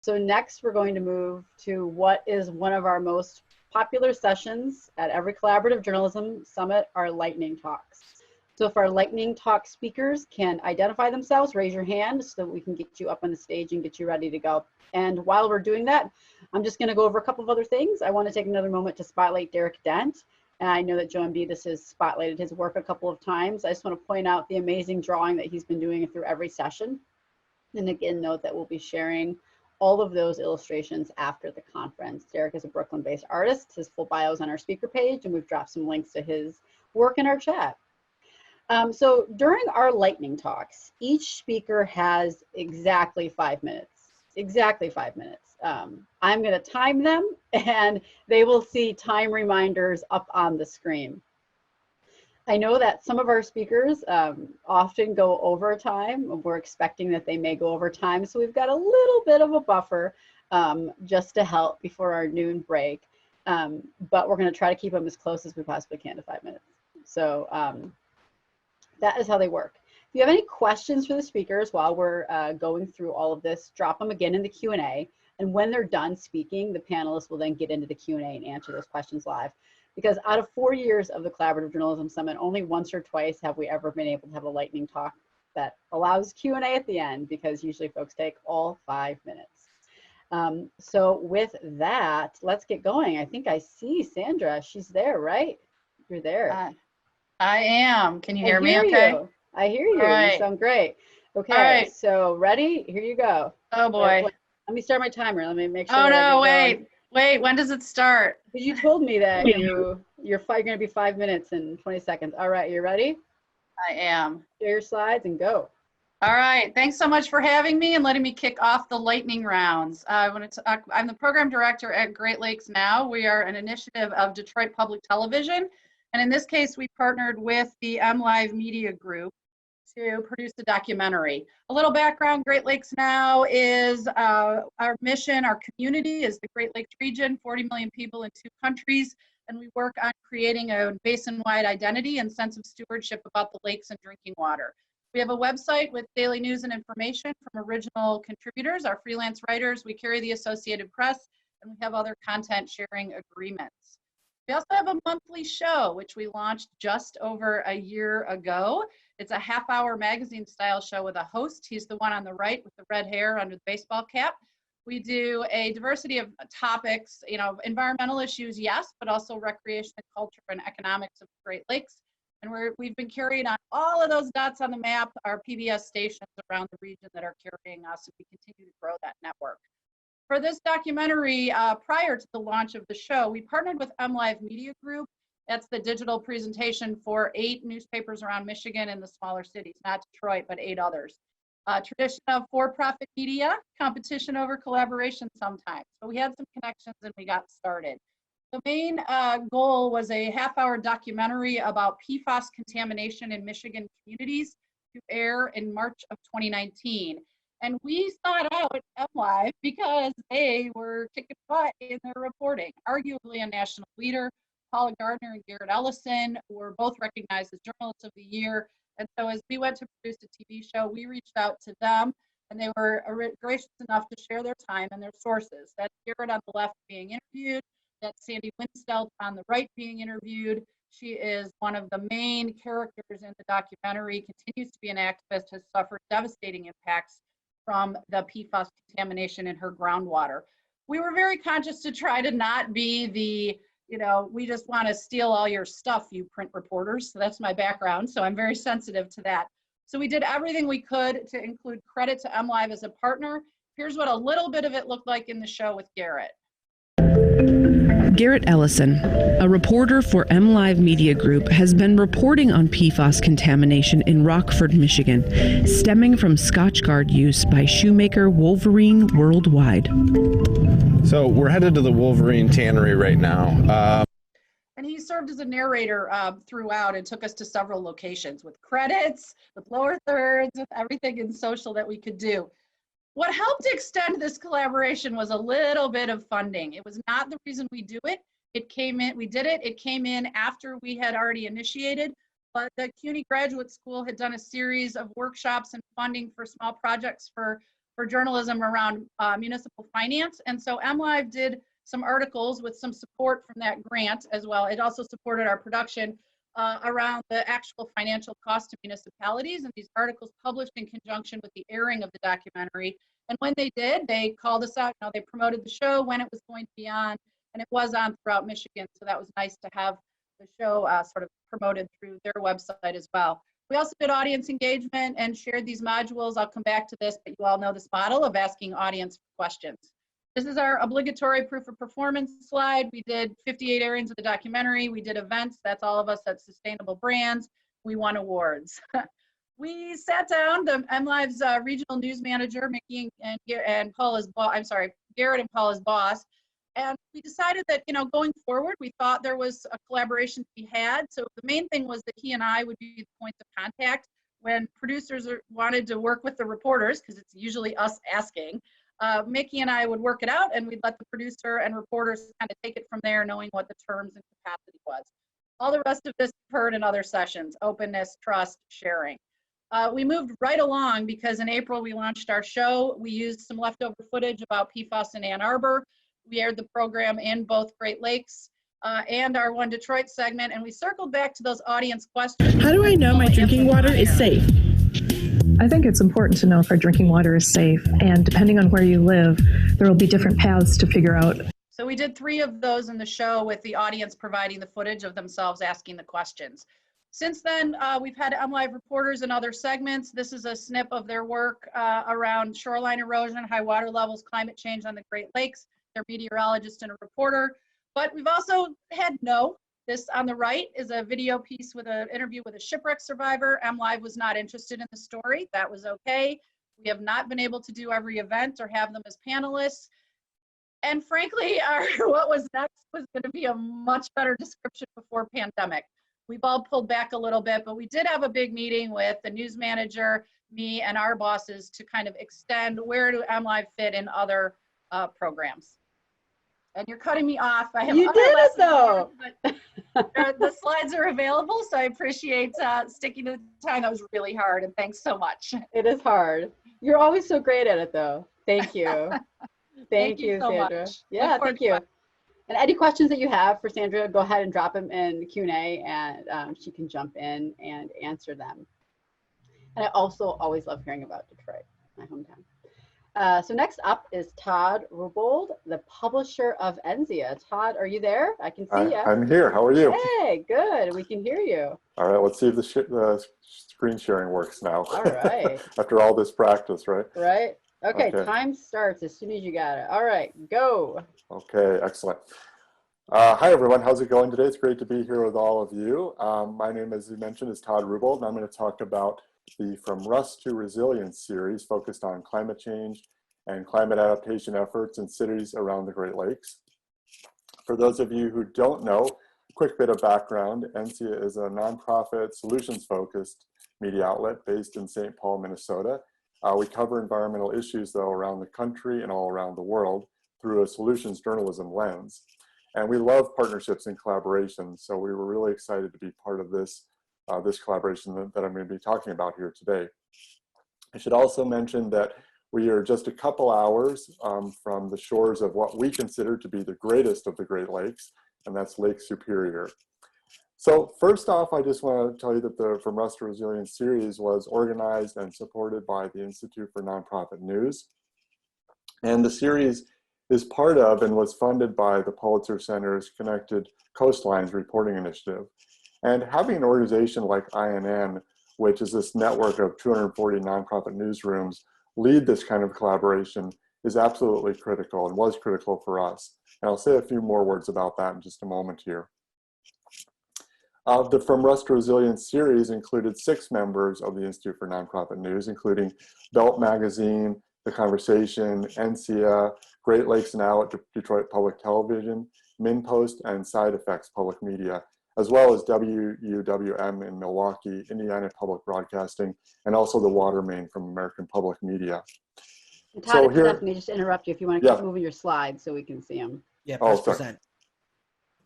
So next we're going to move to what is one of our most popular sessions at every collaborative journalism summit, our lightning talks. So if our lightning talk speakers can identify themselves, raise your hand so that we can get you up on the stage and get you ready to go. And while we're doing that, I'm just going to go over a couple of other things. I want to take another moment to spotlight Derek Dent. And I know that Joe Ambidis has spotlighted his work a couple of times. I just want to point out the amazing drawing that he's been doing through every session. And again, note that we'll be sharing all of those illustrations after the conference. Derek is a Brooklyn-based artist. His full bio is on our speaker page, and we've dropped some links to his work in our chat. So during our lightning talks, each speaker has exactly 5 minutes, exactly 5 minutes. I'm going to time them, and they will see time reminders up on the screen. I know that some of our speakers often go over time. We're expecting that they may go over time, so we've got a little bit of a buffer just to help before our noon break. But we're going to try to keep them as close as we possibly can to 5 minutes. So that is how they work. If you have any questions for the speakers while we're going through all of this, drop them again in the Q&A. And when they're done speaking, the panelists will then get into the Q&A and answer those questions live. Because out of 4 years of the Collaborative Journalism Summit, only once or twice have we ever been able to have a lightning talk that allows Q&A at the end, because usually folks take all 5 minutes. So with that, let's get going. I think I see Sandra. She's there, right? You're there. I am. Can you hear me okay? I hear you. Right. You sound great. Okay, right. So ready? Here you go. Oh boy. Wait, let me start my timer. Let me make sure. Oh no, wait. When does it start? Because you told me that you're going to be 5 minutes and 20 seconds. All right, you ready? I am. Share your slides and go. All right. Thanks so much for having me and letting me kick off the lightning rounds. I'm the program director at Great Lakes Now. We are an initiative of Detroit Public Television. And in this case, we partnered with the MLive Media Group to produce a documentary. A little background, Great Lakes Now is our mission, our community is the Great Lakes region, 40 million people in 2 countries, and we work on creating a basin-wide identity and sense of stewardship about the lakes and drinking water. We have a website with daily news and information from original contributors, our freelance writers. We carry the Associated Press, and we have other content sharing agreements. We also have a monthly show, which we launched just over a year ago. It's a half-hour magazine-style show with a host. He's the one on the right with the red hair under the baseball cap. We do a diversity of topics, you know, environmental issues, yes, but also recreation and culture and economics of the Great Lakes. And we've been carrying on all of those dots on the map, our PBS stations around the region that are carrying us, and we continue to grow that network. For this documentary, prior to the launch of the show, we partnered with MLive Media Group. That's the digital presentation for 8 newspapers around Michigan and the smaller cities, not Detroit, but 8 others. Tradition of for-profit media, competition over collaboration sometimes. So we had some connections and we got started. The main goal was a half-hour documentary about PFAS contamination in Michigan communities to air in March of 2019. And we sought out MLive because they were kicking butt in their reporting. Arguably a national leader, Paula Gardner and Garrett Ellison were both recognized as Journalists of the Year. And so as we went to produce a TV show, we reached out to them, and they were gracious enough to share their time and their sources. That's Garrett on the left being interviewed. That's Sandy Winstelt on the right being interviewed. She is one of the main characters in the documentary, continues to be an activist, has suffered devastating impacts from the PFAS contamination in her groundwater. We were very conscious to try to not be the, you know, we just want to steal all your stuff, you print reporters. So that's my background. So I'm very sensitive to that. So we did everything we could to include credit to MLive as a partner. Here's what a little bit of it looked like in the show with Garrett. Garrett Ellison, a reporter for MLive Media Group, has been reporting on PFAS contamination in Rockford, Michigan, stemming from Scotchgard use by shoemaker Wolverine Worldwide. So we're headed to the Wolverine Tannery right now. And he served as a narrator throughout and took us to several locations with credits, with lower thirds, with everything in social that we could do. What helped extend this collaboration was a little bit of funding. It was not the reason we do it. It came in, we did it. It came in after we had already initiated, but the CUNY Graduate School had done a series of workshops and funding for small projects for for journalism around municipal finance. And so MLive did some articles with some support from that grant as well. It also supported our production around the actual financial cost to municipalities, and these articles published in conjunction with the airing of the documentary. And when they did, they called us out. They promoted the show, when it was going to be on, and it was on throughout Michigan. So that was nice to have the show sort of promoted through their website as well. We also did audience engagement and shared these modules. I'll come back to this, but you all know this model of asking audience questions. This is our obligatory proof of performance slide. We did 58 airings of the documentary. We did events. That's all of us at Sustainable Brands. We won awards. We sat down, the MLive's regional news manager, Mickey and Paula's boss, I'm sorry, Garrett and Paula's boss. And we decided that, going forward, we thought there was a collaboration to be had. So the main thing was that he and I would be the points of contact when producers wanted to work with the reporters, because it's usually us asking. Mickey and I would work it out, and we'd let the producer and reporters kind of take it from there, knowing what the terms and capacity was. All the rest of this you've heard in other sessions: openness, trust, sharing. We moved right along because in April we launched our show. We used some leftover footage about PFAS in Ann Arbor. We aired the program in both Great Lakes and our One Detroit segment, and we circled back to those audience questions. How do I know my drinking water is safe? I think it's important to know if our drinking water is safe, and depending on where you live, there will be different paths to figure out. So we did 3 of those in the show with the audience providing the footage of themselves asking the questions. Since then, we've had MLive reporters in other segments. This is a snip of their work around shoreline erosion, high water levels, climate change on the Great Lakes. They're meteorologist and a reporter. But we've also had this on the right is a video piece with an interview with a shipwreck survivor. MLive was not interested in the story. That was okay. We have not been able to do every event or have them as panelists. And frankly, what was next was going to be a much better description before pandemic. We've all pulled back a little bit, but we did have a big meeting with the news manager, me, and our bosses to kind of extend where do MLive fit in other programs. And you're cutting me off. I have you did it though. Here, but the slides are available, so I appreciate sticking to the time. That was really hard, and thanks so much. It is hard. You're always so great at it though. Thank you. Thank you, so Sandra. much. Yeah, thank you. And any questions that you have for Sandra, go ahead and drop them in the Q&A, and she can jump in and answer them. And I also always love hearing about Detroit, my hometown. So next up is Todd Reubold, the publisher of Ensia. Todd, are you there? I can see you. I'm here. How are you? Hey, good. We can hear you. All right. Let's see if the screen sharing works now. All right. After all this practice, right? Right. Okay. Time starts as soon as you got it. All right. Go. Okay. Excellent. Hi, everyone. How's it going today? It's great to be here with all of you. My name, as you mentioned, is Todd Reubold, and I'm going to talk about the From Rust to Resilience series focused on climate change and climate adaptation efforts in cities around the Great Lakes. For those of you who don't know, a quick bit of background: Ensia is a nonprofit, solutions-focused media outlet based in St. Paul, Minnesota. We cover environmental issues, though, around the country and all around the world through a solutions journalism lens. And we love partnerships and collaborations, so we were really excited to be part of this collaboration that I'm going to be talking about here today. I should also mention that we are just a couple hours from the shores of what we consider to be the greatest of the Great Lakes, and that's Lake Superior. So first off, I just want to tell you that the From Rust to Resilience series was organized and supported by the Institute for Nonprofit News. And the series is part of and was funded by the Pulitzer Center's Connected Coastlines Reporting Initiative. And having an organization like INN, which is this network of 240 nonprofit newsrooms, lead this kind of collaboration is absolutely critical and was critical for us. And I'll say a few more words about that in just a moment here. The From Rust to Resilience series included 6 members of the Institute for Nonprofit News, including Belt Magazine, The Conversation, Ensia, Great Lakes Now at Detroit Public Television, MinPost, and Side Effects Public Media, as well as WUWM in Milwaukee, Indiana Public Broadcasting, and also the Water Main from American Public Media. And Todd, Stefanie, just interrupt you if you want to keep moving your slides so we can see them. Yeah, press present.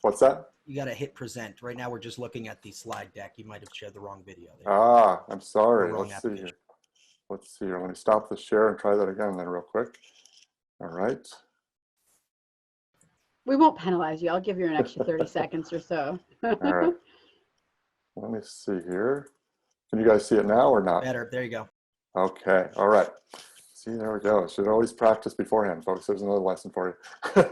What's that? You got to hit present. Right now we're just looking at the slide deck. You might have shared the wrong video there. Ah, I'm sorry. Let's see here. let's see here. Let me stop the share and try that again then real quick. All right. We won't penalize you. I'll give you an extra 30 seconds or so. All right. Let me see here. Can you guys see it now or not? Better. There you go. Okay. All right. See, there we go. Should always practice beforehand, folks. There's another lesson for you.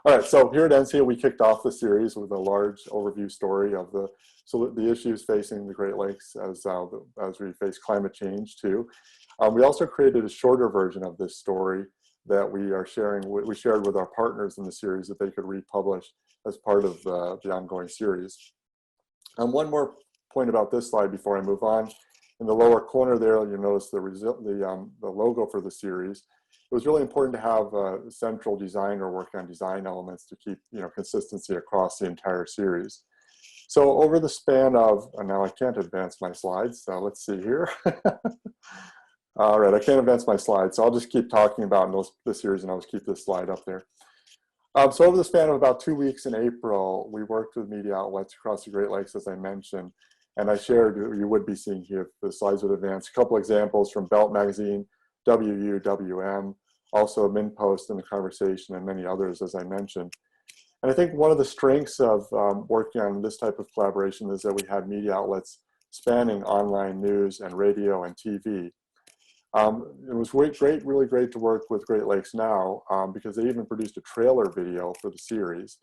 All right. So here at Ensia, we kicked off the series with a large overview story of the issues facing the Great Lakes as we face climate change too. We also created a shorter version of this story that we shared with our partners in the series that they could republish as part of the ongoing series. One more point about this slide before I move on. In the lower corner there, you'll notice the logo for the series. It was really important to have a central designer work on design elements to keep consistency across the entire series. So over the span of, and now I can't advance my slides, so let's see here. All right, I can't advance my slides, so I'll just keep talking about the series and I'll just keep this slide up there. So over the span of about 2 weeks in April, we worked with media outlets across the Great Lakes, as I mentioned, and I shared, you would be seeing here, the slides would advance, a couple examples from Belt Magazine, WM, also MinPost in the Conversation, and many others, as I mentioned. And I think one of the strengths of working on this type of collaboration is that we had media outlets spanning online news and radio and TV. It was really great to work with Great Lakes Now because they even produced a trailer video for the series.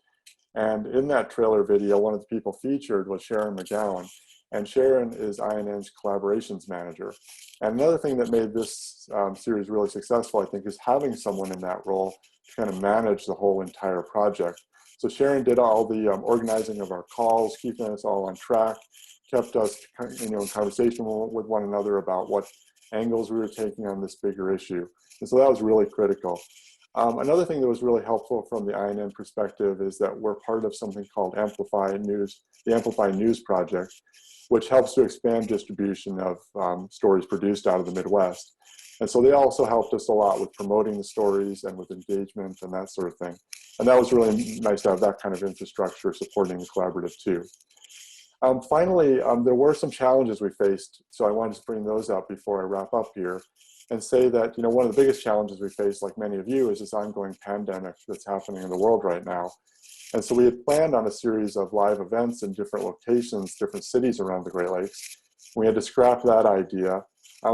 And in that trailer video, one of the people featured was Sharon McGowan. And Sharon is INN's collaborations manager. And another thing that made this series really successful, I think, is having someone in that role to kind of manage the whole entire project. So Sharon did all the organizing of our calls, keeping us all on track, kept us in conversation with one another about what angles we were taking on this bigger issue. And so that was really critical. Another thing that was really helpful from the INN perspective is that we're part of something called Amplify News, the Amplify News Project, which helps to expand distribution of stories produced out of the Midwest. And so they also helped us a lot with promoting the stories and with engagement and that sort of thing. And that was really nice to have that kind of infrastructure supporting the collaborative too. Finally, there were some challenges we faced, so I wanted to bring those up before I wrap up here and say that one of the biggest challenges we face, like many of you, is this ongoing pandemic that's happening in the world right now. And so we had planned on a series of live events in different locations, different cities around the Great Lakes. We had to scrap that idea.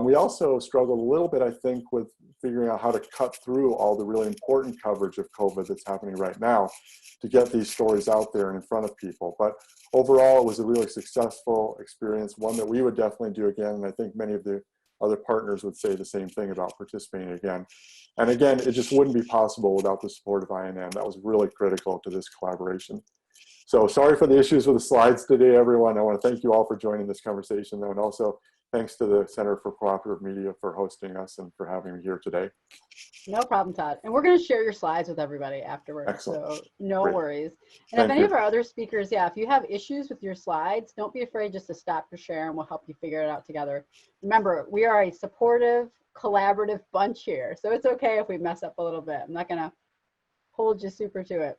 We also struggled a little bit, I think, with figuring out how to cut through all the really important coverage of COVID that's happening right now to get these stories out there and in front of people. But overall, it was a really successful experience, one that we would definitely do again. And I think many of the other partners would say the same thing about participating again. And again, it just wouldn't be possible without the support of INN. That was really critical to this collaboration. So sorry for the issues with the slides today, everyone. I want to thank you all for joining this conversation, though, and also thanks to the Center for Cooperative Media for hosting us and for having me here today. No problem, Todd. And we're going to share your slides with everybody afterwards. Excellent. So no Great. worries. And Thank if any you. of our other speakers, if you have issues with your slides, don't be afraid just to stop your share and we'll help you figure it out together. Remember, we are a supportive, collaborative bunch here. So it's okay if we mess up a little bit. I'm not going to hold you super to it.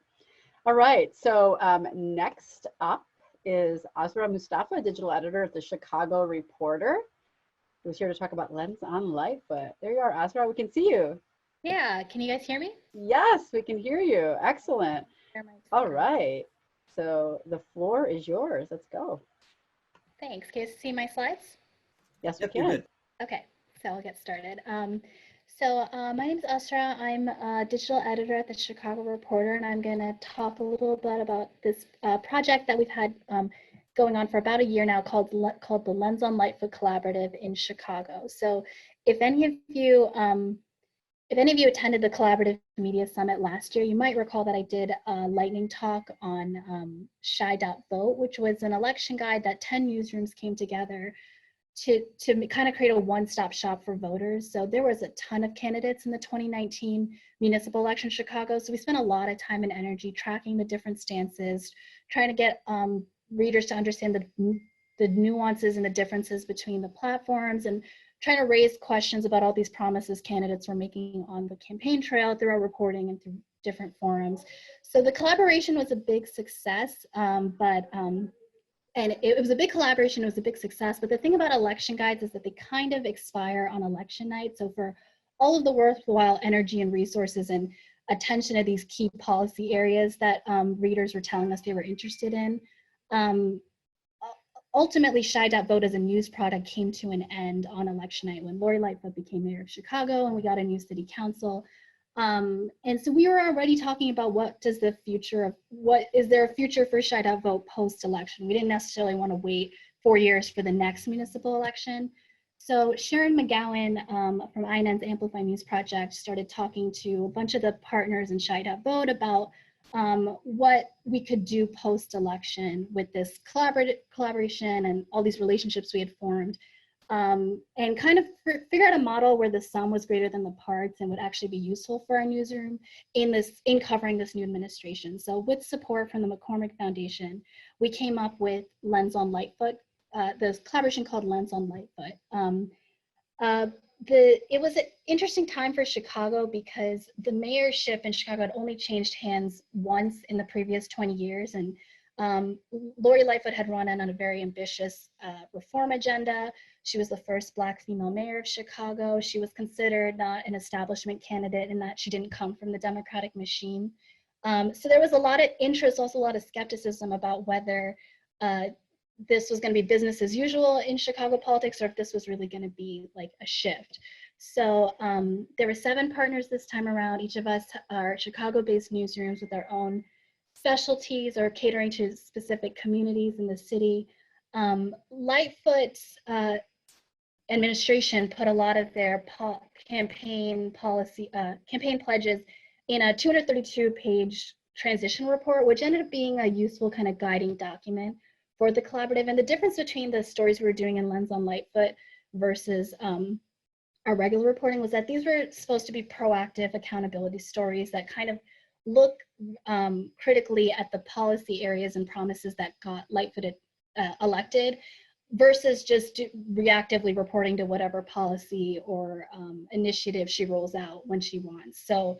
All right. So next up is Asraa Mustufa, digital editor at the Chicago Reporter, who's here to talk about Lens on Lightfoot. There you are, Asraa. We can see you. Yeah, can you guys hear me? Yes, we can hear you. Excellent. All right. So the floor is yours. Let's go. Thanks. Can you see my slides? Yes, Yep, we you're can. good. Okay, so I'll get started. My name is Asraa. I'm a digital editor at the Chicago Reporter, and I'm going to talk a little bit about this project that we've had going on for about a year now called the Lens on Lightfoot Collaborative in Chicago. So if any of you attended the Collaborative Media Summit last year, you might recall that I did a lightning talk on Shy.vote, which was an election guide that 10 newsrooms came together to kind of create a one-stop shop for voters. So there was a ton of candidates in the 2019 municipal election in Chicago. So we spent a lot of time and energy tracking the different stances, trying to get readers to understand the nuances and the differences between the platforms, and trying to raise questions about all these promises candidates were making on the campaign trail through our reporting and through different forums. So the collaboration was a big success, and it was a big collaboration, it was a big success, but the thing about election guides is that they kind of expire on election night. So for all of the worthwhile energy and resources and attention to these key policy areas that readers were telling us they were interested in, ultimately Shy.Vote as a news product came to an end on election night when Lori Lightfoot became mayor of Chicago and we got a new city council. And so we were already talking about what is there a future for Shy.Vote post-election? We didn't necessarily want to wait 4 years for the next municipal election. So Sharon McGowan from INN's Amplify News Project started talking to a bunch of the partners in Shy.Vote about what we could do post-election with this collaboration and all these relationships we had formed. And kind of figure out a model where the sum was greater than the parts and would actually be useful for our newsroom in covering this new administration. So with support from the McCormick Foundation, we came up with Lens on Lightfoot, this collaboration called Lens on Lightfoot. It was an interesting time for Chicago because the mayorship in Chicago had only changed hands once in the previous 20 years. And Lori Lightfoot had run on a very ambitious reform agenda. She was the first Black female mayor of Chicago. She was considered not an establishment candidate in that she didn't come from the Democratic machine. So there was a lot of interest, also a lot of skepticism about whether this was going to be business as usual in Chicago politics or if this was really going to be like a shift. So there were 7 partners this time around. Each of us are Chicago-based newsrooms with our own specialties or catering to specific communities in the city. Lightfoot's administration put a lot of their campaign pledges in a 232-page transition report, which ended up being a useful kind of guiding document for the collaborative. And the difference between the stories we were doing in Lens on Lightfoot versus our regular reporting was that these were supposed to be proactive accountability stories that kind of look critically at the policy areas and promises that got Lightfoot elected versus just reactively reporting to whatever policy or initiative she rolls out when she wants. So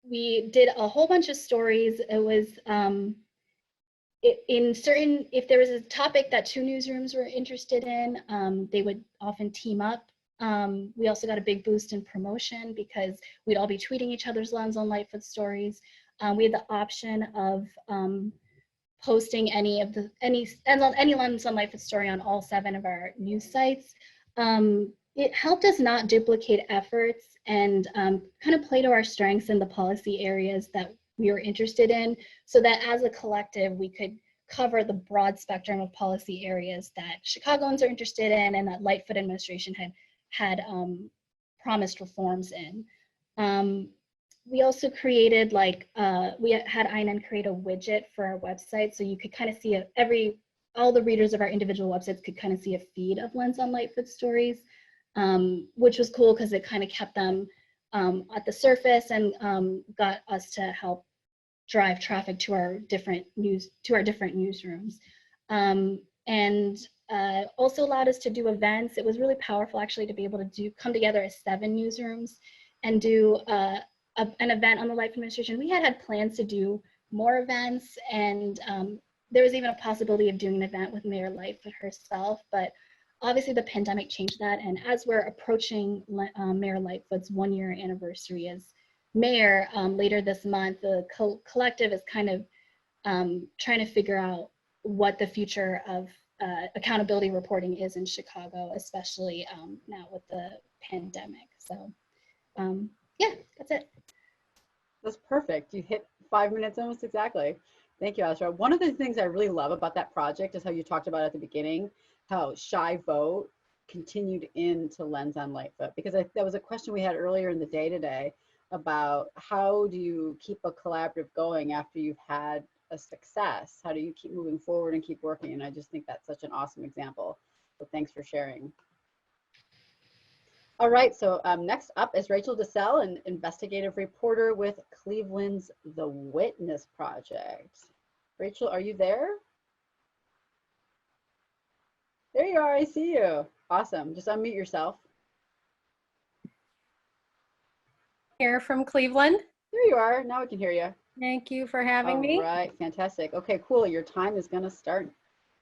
we did a whole bunch of stories. It was if there was a topic that 2 newsrooms were interested in, they would often team up. We also got a big boost in promotion because we'd all be tweeting each other's Lens on Lightfoot stories. We had the option of posting any Lens on Lightfoot story on all 7 of our news sites. It helped us not duplicate efforts and kind of play to our strengths in the policy areas that we were interested in, so that as a collective, we could cover the broad spectrum of policy areas that Chicagoans are interested in and that Lightfoot administration had promised reforms in. We also created we had INN create a widget for our website, so you could kind of see all the readers of our individual websites could kind of see a feed of Lens on Lightfoot stories, which was cool because it kind of kept them at the surface and got us to help drive traffic to our different newsrooms, and also allowed us to do events. It was really powerful actually to be able to come together as 7 newsrooms and do an event on the Lightfoot administration. We had plans to do more events, and there was even a possibility of doing an event with Mayor Lightfoot herself, but obviously the pandemic changed that. And as we're approaching Mayor Lightfoot's 1-year anniversary as mayor later this month, the collective is kind of trying to figure out what the future of accountability reporting is in Chicago, especially now with the pandemic. So yeah, that's it. That's perfect. You hit 5 minutes almost exactly. Thank you, Asraa. One of the things I really love about that project is how you talked about at the beginning, how Shy.Vote continued into Lens on Lightfoot, because that was a question we had earlier in the day today about how do you keep a collaborative going after you've had a success? How do you keep moving forward and keep working? And I just think that's such an awesome example. So thanks for sharing. All right, so next up is Rachel Dissell, an investigative reporter with Cleveland's The Witness Project. Rachel, are you there? There you are, I see you. Awesome, just unmute yourself. Here from Cleveland. There you are, now we can hear you. Thank you for having me. All right, fantastic. Okay, cool. Your time is going to start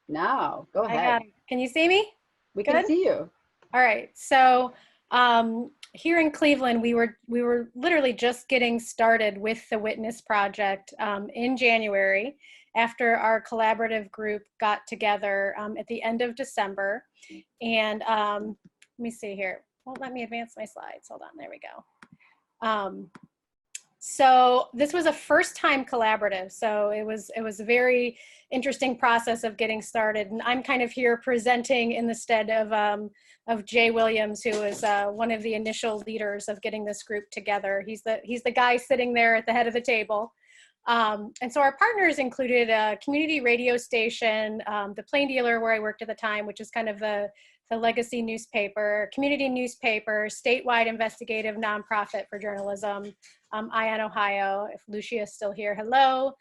now. Go ahead. I got it. Can you see me? We Good? can see you. All right. So here in Cleveland, we were literally just getting started with the Witness Project in January after our collaborative group got together at the end of December. And let me see here. Won't let me advance my slides. Hold on. There we go. So this was a first-time collaborative, so it was a very interesting process of getting started. And I'm kind of here presenting in the stead of Jay Williams, who is one of the initial leaders of getting this group together. He's the guy sitting there at the head of the table. And so our partners included a community radio station, the Plain Dealer, where I worked at the time, which is kind of the legacy newspaper, community newspaper, statewide investigative nonprofit for journalism, ION Ohio, if Lucia is still here, hello,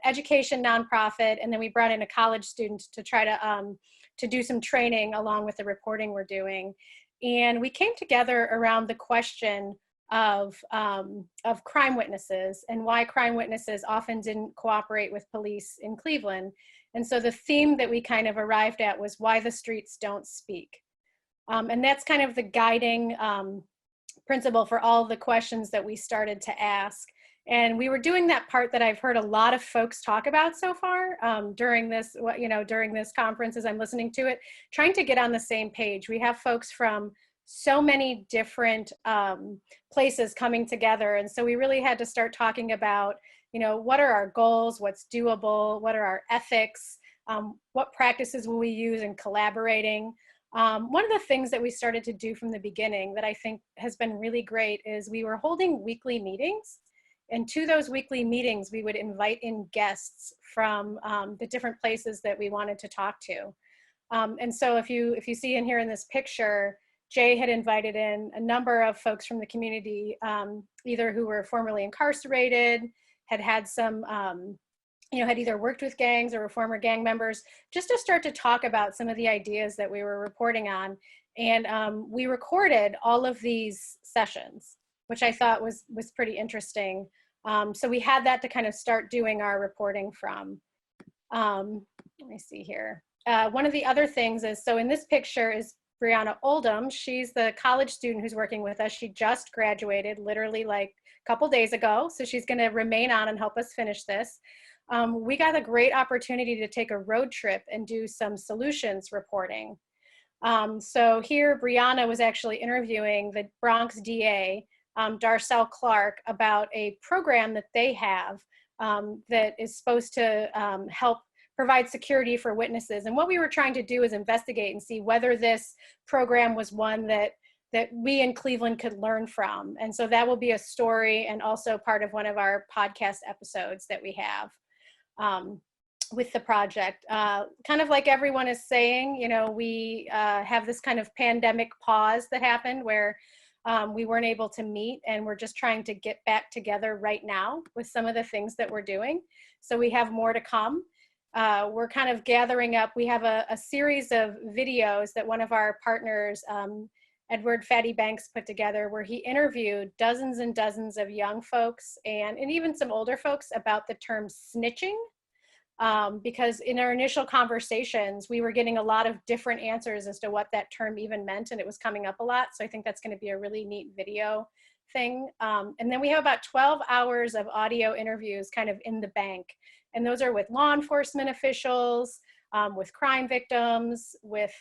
education nonprofit, and then we brought in a college student to try to do some training along with the reporting we're doing. And we came together around the question of crime witnesses and why crime witnesses often didn't cooperate with police in Cleveland. And so the theme that we kind of arrived at was why the streets don't speak. And that's kind of the guiding principle for all the questions that we started to ask. And we were doing that part that I've heard a lot of folks talk about so far during this conference as I'm listening to it, trying to get on the same page. We have folks from so many different places coming together. And so we really had to start talking about, what are our goals, what's doable, what are our ethics, what practices will we use in collaborating. One of the things that we started to do from the beginning that I think has been really great is we were holding weekly meetings. And to those weekly meetings, we would invite in guests from the different places that we wanted to talk to. And so if you see in here in this picture, Jay had invited in a number of folks from the community, either who were formerly incarcerated, had some, had either worked with gangs or were former gang members, just to start to talk about some of the ideas that we were reporting on. And we recorded all of these sessions, which I thought was pretty interesting. So we had that to kind of start doing our reporting from. Let me see here. One of the other things is, so in this picture is Brianna Oldham. She's the college student who's working with us. She just graduated literally like a couple days ago. So she's going to remain on and help us finish this. We got a great opportunity to take a road trip and do some solutions reporting. So here Brianna was actually interviewing the Bronx DA, Dissell Clark, about a program that they have that is supposed to help provide security for witnesses. And what we were trying to do is investigate and see whether this program was one that we in Cleveland could learn from. And so that will be a story and also part of one of our podcast episodes that we have with the project. Kind of like everyone is saying, we have this kind of pandemic pause that happened where we weren't able to meet, and we're just trying to get back together right now with some of the things that we're doing. So we have more to come. We're kind of gathering up. We have a series of videos that one of our partners, Edward Fatty Banks, put together, where he interviewed dozens and dozens of young folks and even some older folks about the term snitching. Because in our initial conversations, we were getting a lot of different answers as to what that term even meant, and it was coming up a lot. So I think that's going to be a really neat video thing. And then we have about 12 hours of audio interviews kind of in the bank. And those are with law enforcement officials, with crime victims, with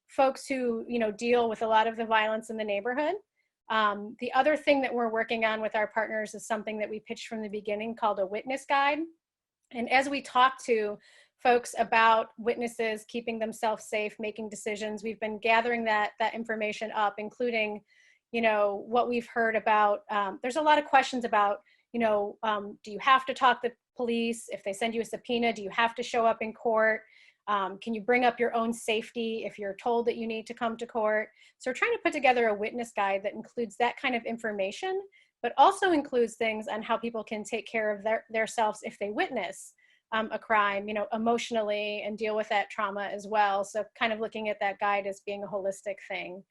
folks who deal with a lot of the violence in the neighborhood. The other thing that we're working on with our partners is something that we pitched from the beginning called a witness guide. And as we talk to folks about witnesses keeping themselves safe, making decisions, we've been gathering that information up, including what we've heard about. There's a lot of questions about, do you have to talk to police? If they send you a subpoena, do you have to show up in court? Can you bring up your own safety if you're told that you need to come to court? So we're trying to put together a witness guide that includes that kind of information, but also includes things on how people can take care of themselves if they witness a crime, emotionally, and deal with that trauma as well. So kind of looking at that guide as being a holistic thing.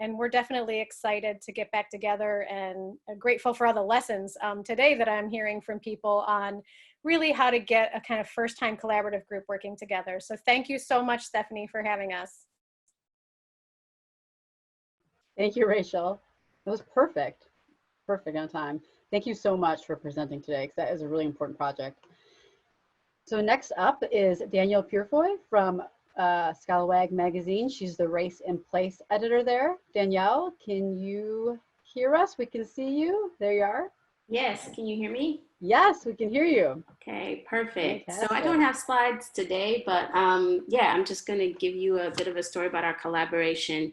And we're definitely excited to get back together and grateful for all the lessons today that I'm hearing from people on really how to get a kind of first-time collaborative group working together. So thank you so much, Stefanie, for having us. Thank you, Rachel. That was perfect. Perfect on time. Thank you so much for presenting today, because that is a really important project. So next up is Danielle Purifoy from Scalawag magazine. She's the Race and Place editor there. Danielle, can you hear us? We can see you. There you are. Yes, can you hear me? Yes, we can hear you. Okay, perfect. Fantastic. So I don't have slides today, but yeah, I'm just going to give you a bit of a story about our collaboration.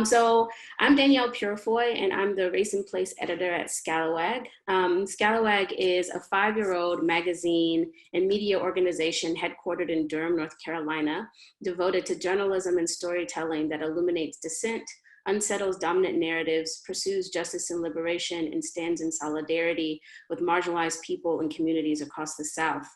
So I'm Danielle Purifoy, and I'm the Race and Place editor at Scalawag. Scalawag is a 5-year-old magazine and media organization headquartered in Durham, North Carolina, devoted to journalism and storytelling that illuminates dissent, unsettles dominant narratives, pursues justice and liberation, and stands in solidarity with marginalized people and communities across the South.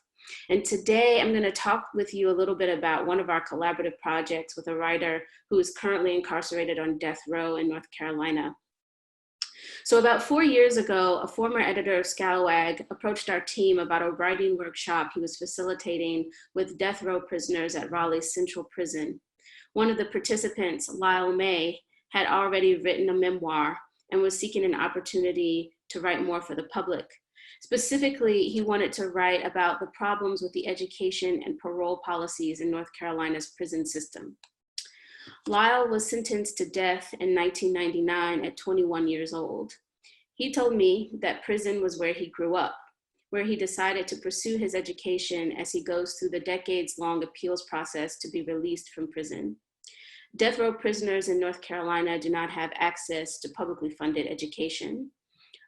And today I'm going to talk with you a little bit about one of our collaborative projects with a writer who is currently incarcerated on death row in North Carolina. So about 4 years ago, a former editor of Scalawag approached our team about a writing workshop he was facilitating with death row prisoners at Raleigh's Central Prison. One of the participants, Lyle May, had already written a memoir and was seeking an opportunity to write more for the public. Specifically, he wanted to write about the problems with the education and parole policies in North Carolina's prison system. Lyle was sentenced to death in 1999 at 21 years old. He told me that prison was where he grew up, where he decided to pursue his education as he goes through the decades-long appeals process to be released from prison. Death row prisoners in North Carolina do not have access to publicly funded education.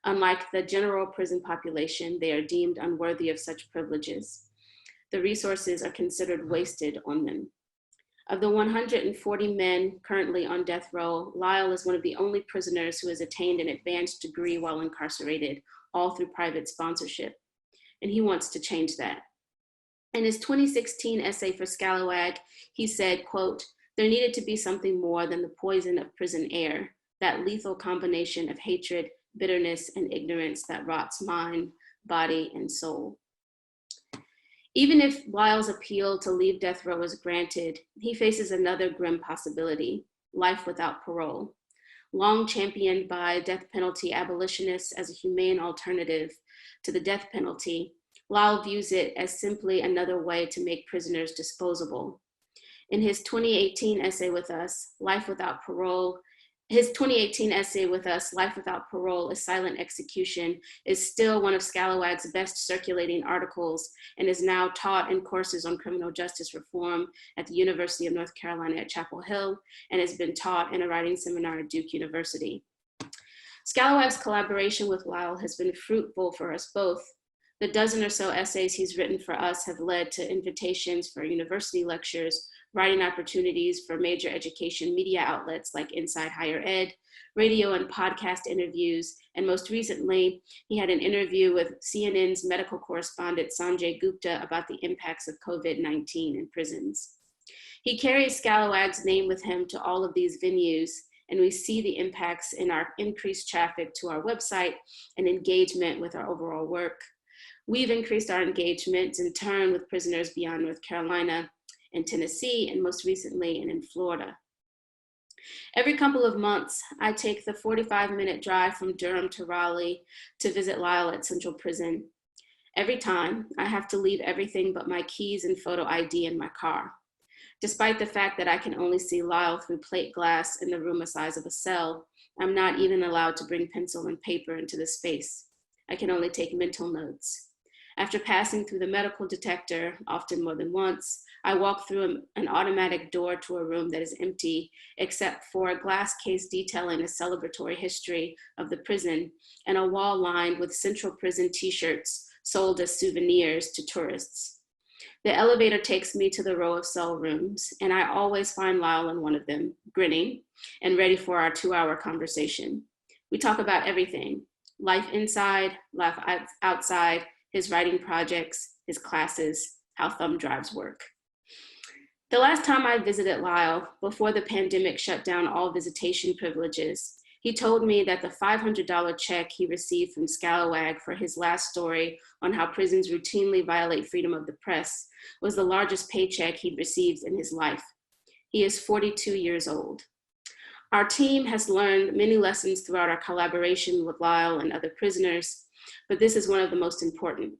Unlike the general prison population, they are deemed unworthy of such privileges. The resources are considered wasted on them. Of the 140 men currently on death row, Lyle is one of the only prisoners who has attained an advanced degree while incarcerated, all through private sponsorship. And he wants to change that. In his 2016 essay for Scalawag, he said, quote, "There needed to be something more than the poison of prison air, that lethal combination of hatred, bitterness, and ignorance that rots mind, body, and soul." Even if Lyle's appeal to leave death row is granted, he faces another grim possibility: life without parole. Long championed by death penalty abolitionists as a humane alternative to the death penalty, Lyle views it as simply another way to make prisoners disposable. In his 2018 essay with us, Life Without Parole, A Silent Execution, is still one of Scalawag's best circulating articles and is now taught in courses on criminal justice reform at the University of North Carolina at Chapel Hill, and has been taught in a writing seminar at Duke University. Scalawag's collaboration with Lyle has been fruitful for us both. The dozen or so essays he's written for us have led to invitations for university lectures, writing opportunities for major education media outlets like Inside Higher Ed, radio and podcast interviews, and most recently, he had an interview with CNN's medical correspondent Sanjay Gupta about the impacts of COVID-19 in prisons. He carries Scalawag's name with him to all of these venues, and we see the impacts in our increased traffic to our website and engagement with our overall work. We've increased our engagement in turn with prisoners beyond North Carolina, in Tennessee, and most recently in Florida. Every couple of months, I take the 45-minute drive from Durham to Raleigh to visit Lyle at Central Prison. Every time, I have to leave everything but my keys and photo ID in my car. Despite the fact that I can only see Lyle through plate glass in the room the size of a cell, I'm not even allowed to bring pencil and paper into the space. I can only take mental notes. After passing through the medical detector, often more than once, I walk through an automatic door to a room that is empty, except for a glass case detailing a celebratory history of the prison and a wall lined with Central Prison t-shirts sold as souvenirs to tourists. The elevator takes me to the row of cell rooms, and I always find Lyle in one of them, grinning and ready for our 2-hour conversation. We talk about everything: life inside, life outside, his writing projects, his classes, how thumb drives work. The last time I visited Lyle, before the pandemic shut down all visitation privileges, he told me that the $500 check he received from Scalawag for his last story on how prisons routinely violate freedom of the press was the largest paycheck he'd received in his life. He is 42 years old. Our team has learned many lessons throughout our collaboration with Lyle and other prisoners, but this is one of the most important.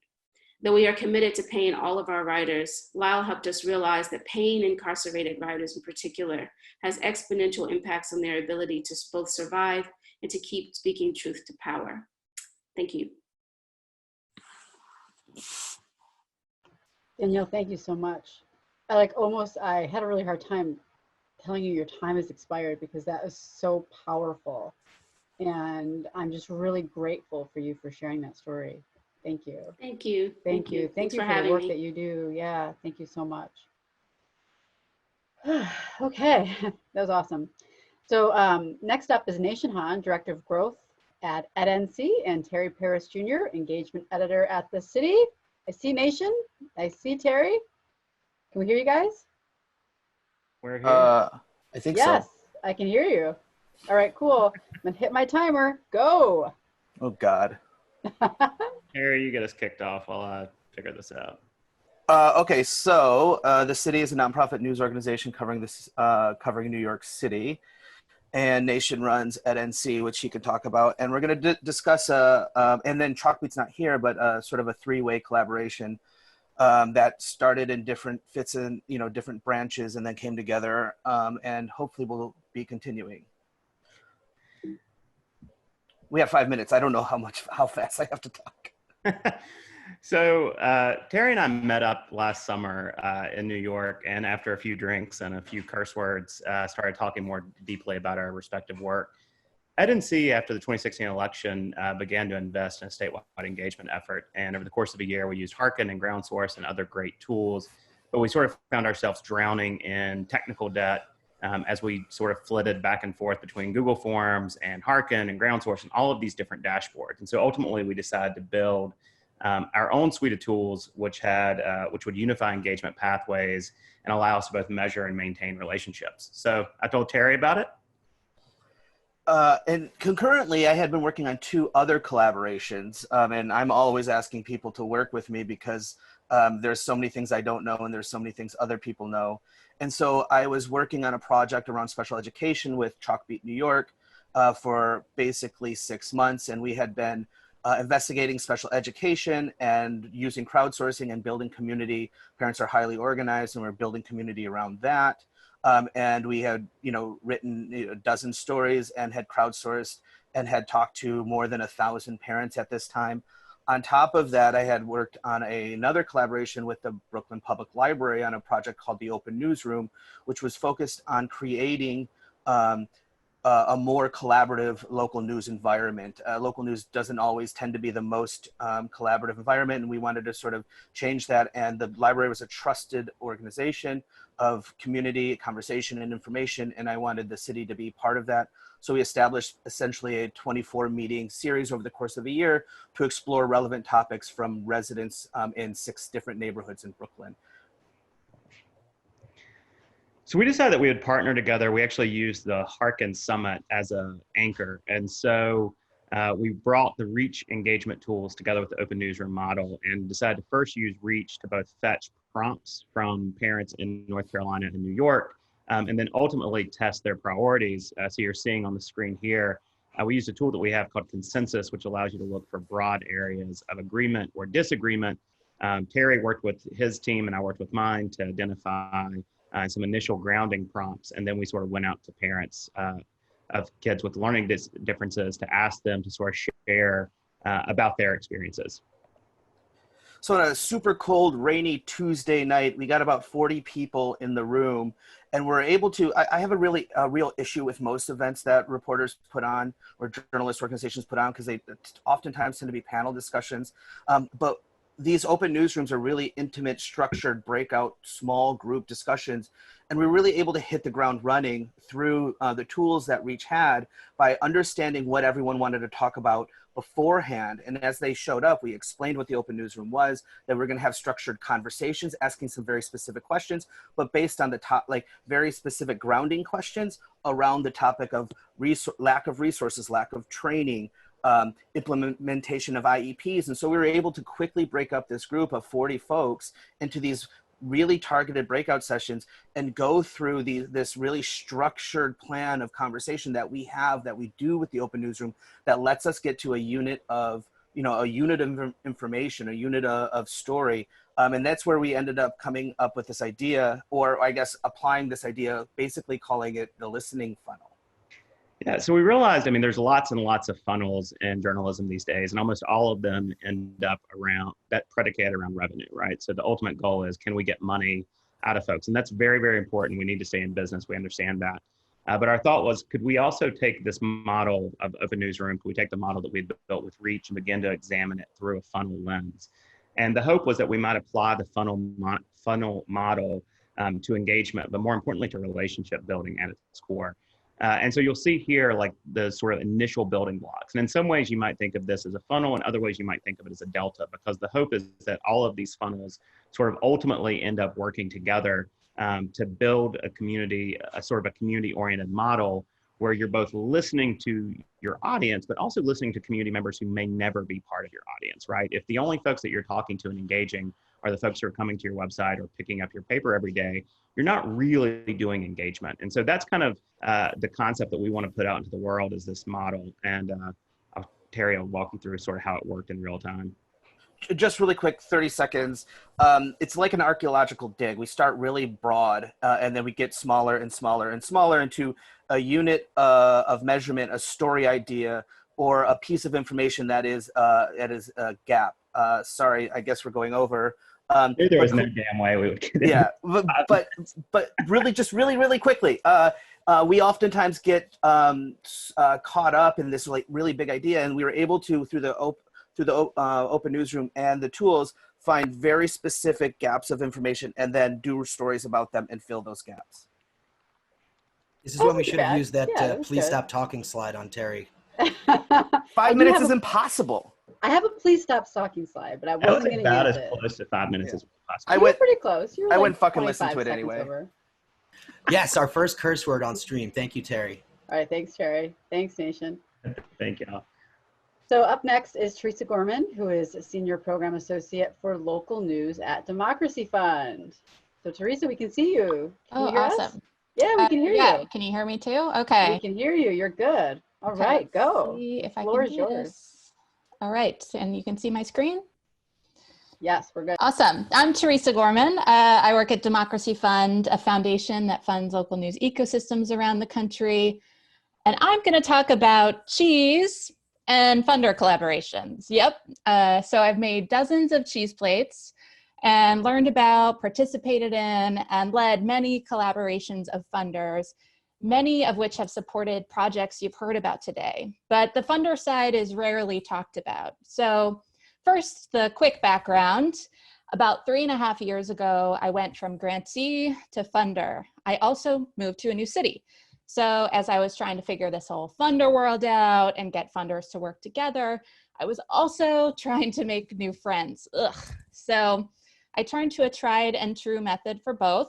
Though we are committed to paying all of our writers, Lyle helped us realize that paying incarcerated writers in particular has exponential impacts on their ability to both survive and to keep speaking truth to power. Thank you. Danielle, thank you so much. I had a really hard time telling you your time has expired because that is so powerful. And I'm just really grateful for you for sharing that story. Thank you. Thank you. Thank you. Thank you for the work that you do. Yeah, thank you so much. Okay, that was awesome. So next up is Nation Hahn, Director of Growth at Ensia, and Terry Parris Jr., Engagement Editor at the City. I see Nation. I see Terry. Can we hear you guys? We're here. I think so. Yes, I can hear you. All right, cool. I'm gonna hit my timer. Go. Oh God. Harry, you get us kicked off while I figure this out. Okay, so the City is a nonprofit news organization covering New York City, and Nation runs at NC, which he can talk about. And we're going to discuss and then Chalkbeat's not here, but sort of a three-way collaboration that started in different different branches and then came together, and hopefully will be continuing. We have 5 minutes. I don't know how fast I have to talk. So Terry and I met up last summer in New York, and after a few drinks and a few curse words, started talking more deeply about our respective work. Ensia, after the 2016 election, began to invest in a statewide engagement effort. And over the course of a year, we used Harkin and GroundSource and other great tools, but we sort of found ourselves drowning in technical debt as we sort of flitted back and forth between Google Forms and Harkin and GroundSource and all of these different dashboards. And so ultimately we decided to build our own suite of tools, which would unify engagement pathways and allow us to both measure and maintain relationships. So I told Terry about it. And concurrently, I had been working on 2 other collaborations, and I'm always asking people to work with me because there's so many things I don't know and there's so many things other people know. And so I was working on a project around special education with Chalkbeat New York for basically 6 months, and we had been investigating special education and using crowdsourcing and building community. Parents are highly organized, and we're building community around that. And we had, written a dozen stories and had crowdsourced and had talked to more than 1,000 parents at this time. On top of that, I had worked on another collaboration with the Brooklyn Public Library on a project called the Open Newsroom, which was focused on creating a more collaborative local news environment. Local news doesn't always tend to be the most collaborative environment, and we wanted to sort of change that. And the library was a trusted organization of community, conversation, and information, and I wanted the city to be part of that. So we established essentially a 24-meeting series over the course of a year to explore relevant topics from residents in 6 different neighborhoods in Brooklyn. So we decided that we would partner together. We actually used the Harkin Summit as an anchor. And so we brought the Reach engagement tools together with the Open Newsroom model and decided to first use Reach to both fetch prompts from parents in North Carolina and New York, and then ultimately test their priorities. So you're seeing on the screen here, we used a tool that we have called Consensus, which allows you to look for broad areas of agreement or disagreement. Terry worked with his team and I worked with mine to identify some initial grounding prompts, and then we sort of went out to parents of kids with learning differences to ask them to sort of share about their experiences. So on a super cold, rainy Tuesday night, we got about 40 people in the room, and we're able to, I have a real issue with most events that reporters put on or journalist organizations put on, because they oftentimes tend to be panel discussions. But these open newsrooms are really intimate, structured, breakout, small group discussions. And we're really able to hit the ground running through the tools that Reach had by understanding what everyone wanted to talk about, beforehand. And as they showed up, we explained what the open newsroom was, that we're going to have structured conversations, asking some very specific questions, but based on the top, like very specific grounding questions around the topic of lack of resources, lack of training, implementation of IEPs. And so we were able to quickly break up this group of 40 folks into these really targeted breakout sessions and go through this really structured plan of conversation that we do with the open newsroom that lets us get to a unit of, a unit of information, a unit of story. And that's where we ended up coming up with this idea, or I guess applying this idea, basically calling it the listening funnel. Yeah, so we realized, there's lots and lots of funnels in journalism these days, and almost all of them end up predicated around revenue, right? So the ultimate goal is, can we get money out of folks? And that's very, very important. We need to stay in business. We understand that. But our thought was, could we also take this model of open newsroom, could we take the model that we built with Reach and begin to examine it through a funnel lens? And the hope was that we might apply the funnel model to engagement, but more importantly to relationship building at its core. And so you'll see here like the sort of initial building blocks. And in some ways you might think of this as a funnel, and other ways you might think of it as a delta, because the hope is that all of these funnels sort of ultimately end up working together to build a community, a sort of a community-oriented model where you're both listening to your audience, but also listening to community members who may never be part of your audience, right? If the only folks that you're talking to and engaging are the folks who are coming to your website or picking up your paper every day, you're not really doing engagement. And so that's kind of the concept that we want to put out into the world, is this model. And Terry will walk you through sort of how it worked in real time. Just really quick, 30 seconds. It's like an archaeological dig. We start really broad, and then we get smaller and smaller and smaller into a unit of measurement, a story idea, or a piece of information that is a gap. Sorry, I guess we're going over. There was no damn way we would get in. Yeah, but really, just really quickly, we oftentimes get caught up in this like really big idea, and we were able to through the open newsroom and the tools find very specific gaps of information, and then do stories about them and fill those gaps. This is when we should have used that please good. stop talking slide on Terry. 5 minutes is impossible. I have a please stop stalking slide, but I wasn't going to use it. Close to 5 minutes as possible. I went pretty close. I went fucking listen to it anyway. Over. Yes, our first curse word on stream. Thank you, Terry. All right, thanks, Terry. Thanks, Nation. Thank you. So up next is Teresa Gorman, who is a Senior Program Associate for Local News at Democracy Fund. So Teresa, we can see you. Can you hear awesome. Us? Yeah, we can hear you. Can you hear me too? Okay. We can hear you. You're good. All right, go. See if I Floor can is do yours. this. All right, and you can see my screen? Yes, we're good. Awesome. I'm Teresa Gorman. I work at Democracy Fund, a foundation that funds local news ecosystems around the country. And I'm going to talk about cheese and funder collaborations. Yep. So I've made dozens of cheese plates and learned about, participated in, and led many collaborations of funders, many of which have supported projects you've heard about today. But the funder side is rarely talked about. So first, the quick background. About 3.5 years ago, I went from grantee to funder. I also moved to a new city. So as I was trying to figure this whole funder world out and get funders to work together, I was also trying to make new friends. So I turned to a tried and true method for both,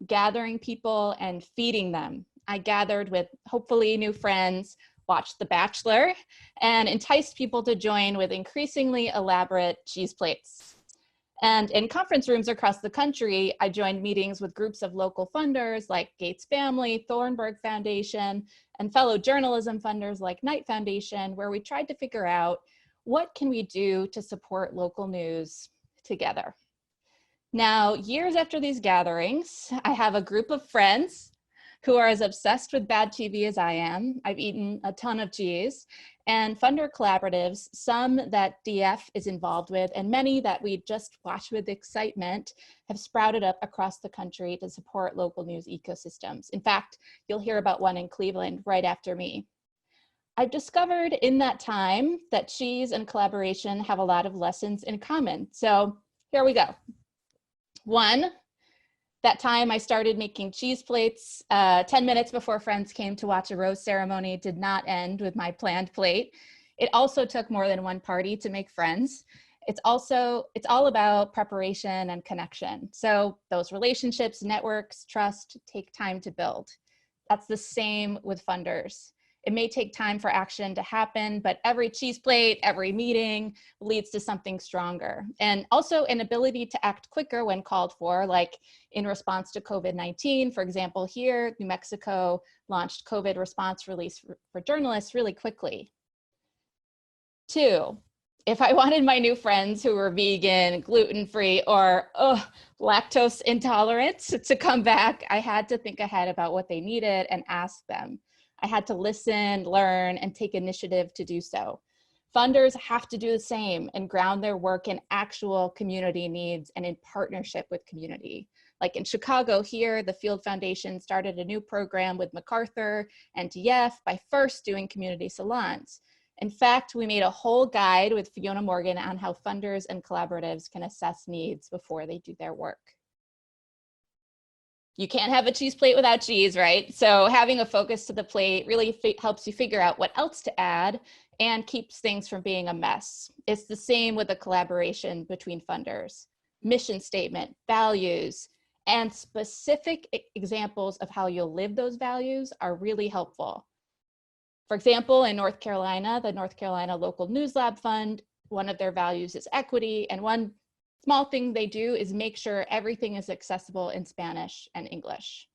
gathering people and feeding them. I gathered with hopefully new friends, watched The Bachelor, and enticed people to join with increasingly elaborate cheese plates. And in conference rooms across the country, I joined meetings with groups of local funders like Gates Family, Thornburg Foundation, and fellow journalism funders like Knight Foundation, where we tried to figure out what can we do to support local news together. Now, years after these gatherings, I have a group of friends who are as obsessed with bad TV as I am. I've eaten a ton of cheese, and funder collaboratives, some that DF is involved with, and many that we just watch with excitement, have sprouted up across the country to support local news ecosystems. In fact, you'll hear about one in Cleveland right after me. I've discovered in that time that cheese and collaboration have a lot of lessons in common. So here we go. One, that time I started making cheese plates 10 minutes before friends came to watch a rose ceremony did not end with my planned plate. It also took more than one party to make friends. It's all about preparation and connection. So those relationships, networks, trust take time to build. That's the same with funders. It may take time for action to happen, but every cheese plate, every meeting leads to something stronger. And also an ability to act quicker when called for, like in response to COVID-19. For example, here, New Mexico launched COVID response release for journalists really quickly. 2, if I wanted my new friends who were vegan, gluten-free, or lactose intolerant to come back, I had to think ahead about what they needed and ask them. I had to listen, learn, and take initiative to do so. Funders have to do the same and ground their work in actual community needs and in partnership with community. Like in Chicago here, the Field Foundation started a new program with MacArthur and DF by first doing community salons. In fact, we made a whole guide with Fiona Morgan on how funders and collaboratives can assess needs before they do their work. You can't have a cheese plate without cheese, right? So having a focus to the plate really helps you figure out what else to add and keeps things from being a mess. It's the same with a collaboration between funders. Mission statement, values, and specific examples of how you'll live those values are really helpful. For example, in North Carolina, the North Carolina Local News Lab Fund, one of their values is equity, and one small thing they do is make sure everything is accessible in Spanish and English.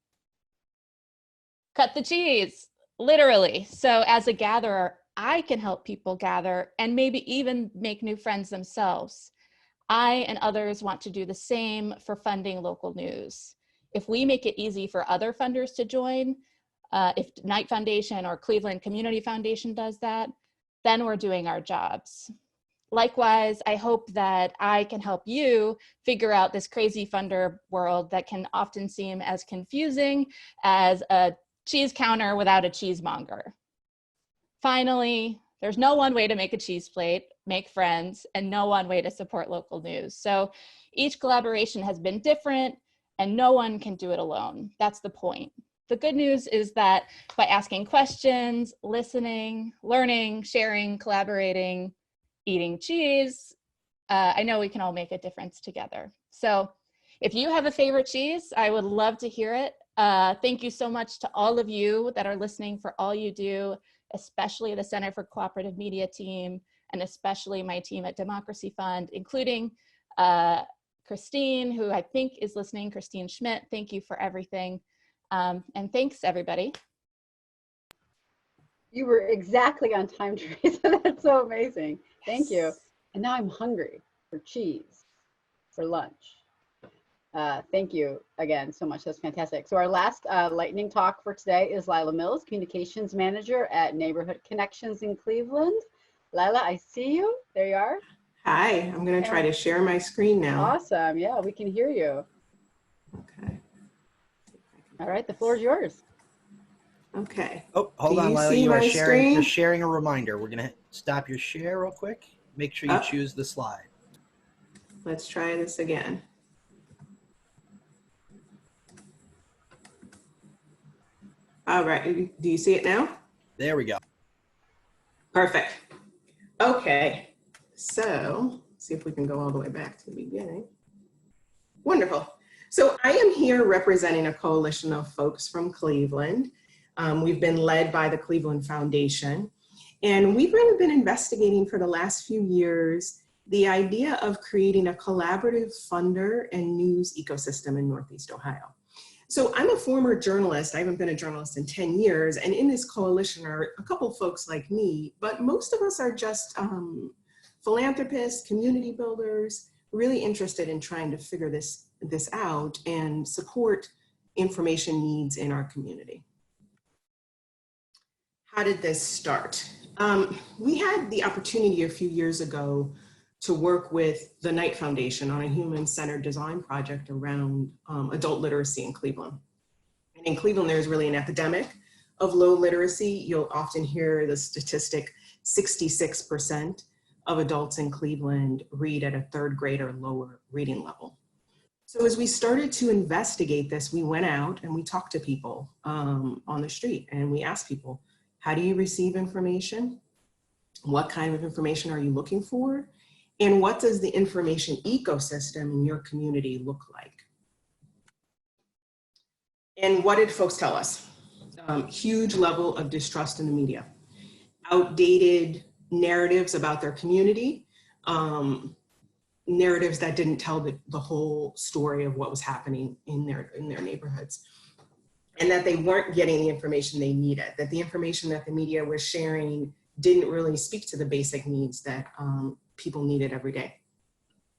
Cut the cheese, literally. So as a gatherer, I can help people gather and maybe even make new friends themselves. I and others want to do the same for funding local news. If we make it easy for other funders to join, if Knight Foundation or Cleveland Community Foundation does that, then we're doing our jobs. Likewise, I hope that I can help you figure out this crazy funder world that can often seem as confusing as a cheese counter without a cheesemonger. Finally, there's no one way to make a cheese plate, make friends, and no one way to support local news. So each collaboration has been different and no one can do it alone. That's the point. The good news is that by asking questions, listening, learning, sharing, collaborating, eating cheese, I know we can all make a difference together. So if you have a favorite cheese, I would love to hear it. Thank you so much to all of you that are listening for all you do, especially the Center for Cooperative Media team, and especially my team at Democracy Fund, including Christine, who I think is listening, Christine Schmidt. Thank you for everything. And thanks, everybody. You were exactly on time, Teresa. That's so amazing. Thank you. And now I'm hungry for cheese for lunch. Thank you again so much. That's fantastic. So our last lightning talk for today is Lila Mills, Communications Manager at Neighborhood Connections in Cleveland. Lila, I see you. There you are. Hi, I'm going to try to share my screen now. Awesome. Yeah, we can hear you. Okay. All right, the floor is yours. Okay. Oh, hold on, Lila. You are sharing. Just sharing a reminder. We're going to stop your share real quick. Make sure you choose the slide. Let's try this again. All right. Do you see it now? There we go. Perfect. Okay. So let's see if we can go all the way back to the beginning. Wonderful. So I am here representing a coalition of folks from Cleveland. We've been led by the Cleveland Foundation, and we've really been investigating for the last few years the idea of creating a collaborative funder and news ecosystem in Northeast Ohio. So I'm a former journalist. I haven't been a journalist in 10 years, and in this coalition are a couple folks like me, but most of us are just philanthropists, community builders, really interested in trying to figure this out and support information needs in our community. How did this start? We had the opportunity a few years ago to work with the Knight Foundation on a human-centered design project around adult literacy in Cleveland. And in Cleveland, there's really an epidemic of low literacy. You'll often hear the statistic, 66% of adults in Cleveland read at a third grade or lower reading level. So as we started to investigate this, we went out and we talked to people on the street, and we asked people, how do you receive information? What kind of information are you looking for? And what does the information ecosystem in your community look like? And what did folks tell us? Huge level of distrust in the media, outdated narratives about their community, narratives that didn't tell the whole story of what was happening in their neighborhoods, and that they weren't getting the information they needed, that the information that the media was sharing didn't really speak to the basic needs that people needed every day.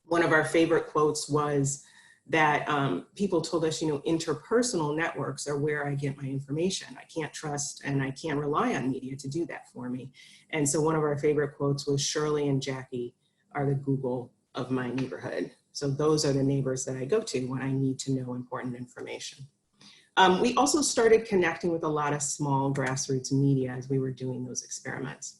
One of our favorite quotes was that people told us, interpersonal networks are where I get my information. I can't trust and I can't rely on media to do that for me. And so one of our favorite quotes was, Shirley and Jackie are the Google of my neighborhood. So those are the neighbors that I go to when I need to know important information. We also started connecting with a lot of small grassroots media as we were doing those experiments.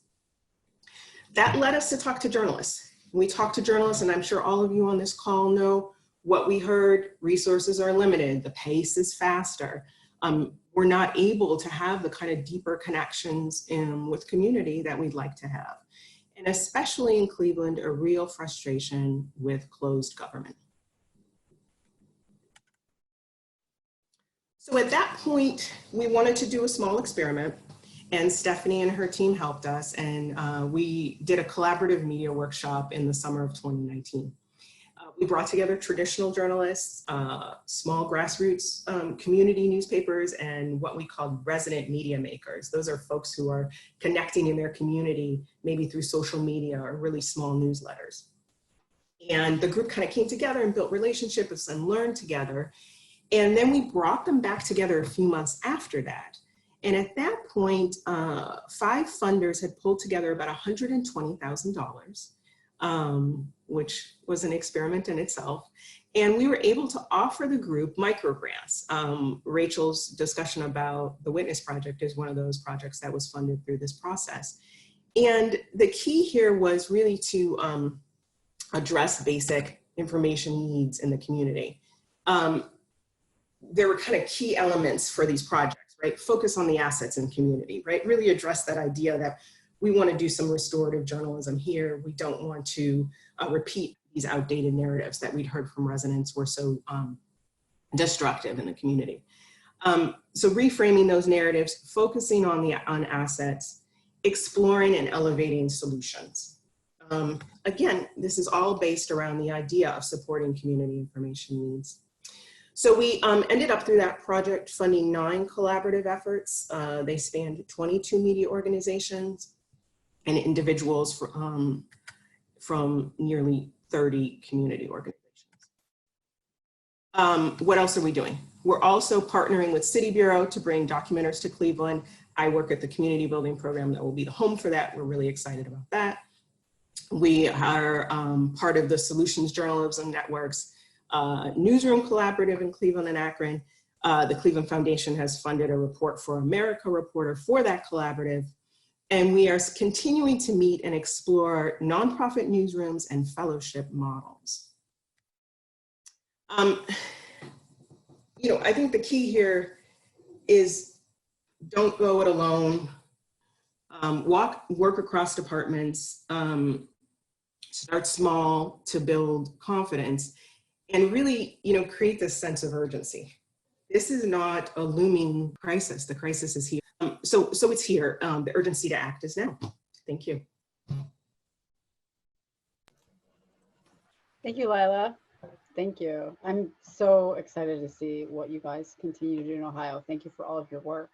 That led us to talk to journalists. We talked to journalists, and I'm sure all of you on this call know what we heard: resources are limited, the pace is faster. We're not able to have the kind of deeper connections with community that we'd like to have. And especially in Cleveland, a real frustration with closed government. So at that point, we wanted to do a small experiment, and Stefanie and her team helped us, and we did a collaborative media workshop in the summer of 2019. We brought together traditional journalists, small grassroots community newspapers, and what we called resident media makers. Those are folks who are connecting in their community, maybe through social media or really small newsletters. And the group kind of came together and built relationships and learned together. And then we brought them back together a few months after that. And at that point, 5 funders had pulled together about $120,000. Which was an experiment in itself. And we were able to offer the group microgrants. Rachel's discussion about the Witness Project is one of those projects that was funded through this process. And the key here was really to address basic information needs in the community. There were kind of key elements for these projects, right? Focus on the assets in community, right? Really address that idea that we want to do some restorative journalism here. We don't want to repeat these outdated narratives that we'd heard from residents were so destructive in the community. So reframing those narratives, focusing on assets, exploring and elevating solutions. Again, this is all based around the idea of supporting community information needs. So we ended up through that project funding 9 collaborative efforts. They spanned 22 media organizations and individuals from nearly 30 community organizations. What else are we doing? We're also partnering with City Bureau to bring documenters to Cleveland. I work at the community building program that will be the home for that. We're really excited about that. We are part of the Solutions Journalism Network's Newsroom Collaborative in Cleveland and Akron. The Cleveland Foundation has funded a Report for America reporter for that collaborative. And we are continuing to meet and explore nonprofit newsrooms and fellowship models. I think the key here is don't go it alone. Work across departments, start small to build confidence, and really, create this sense of urgency. This is not a looming crisis. The crisis is here. So it's here. The urgency to act is now. Thank you. Thank you, Lila. Thank you. I'm so excited to see what you guys continue to do in Ohio. Thank you for all of your work.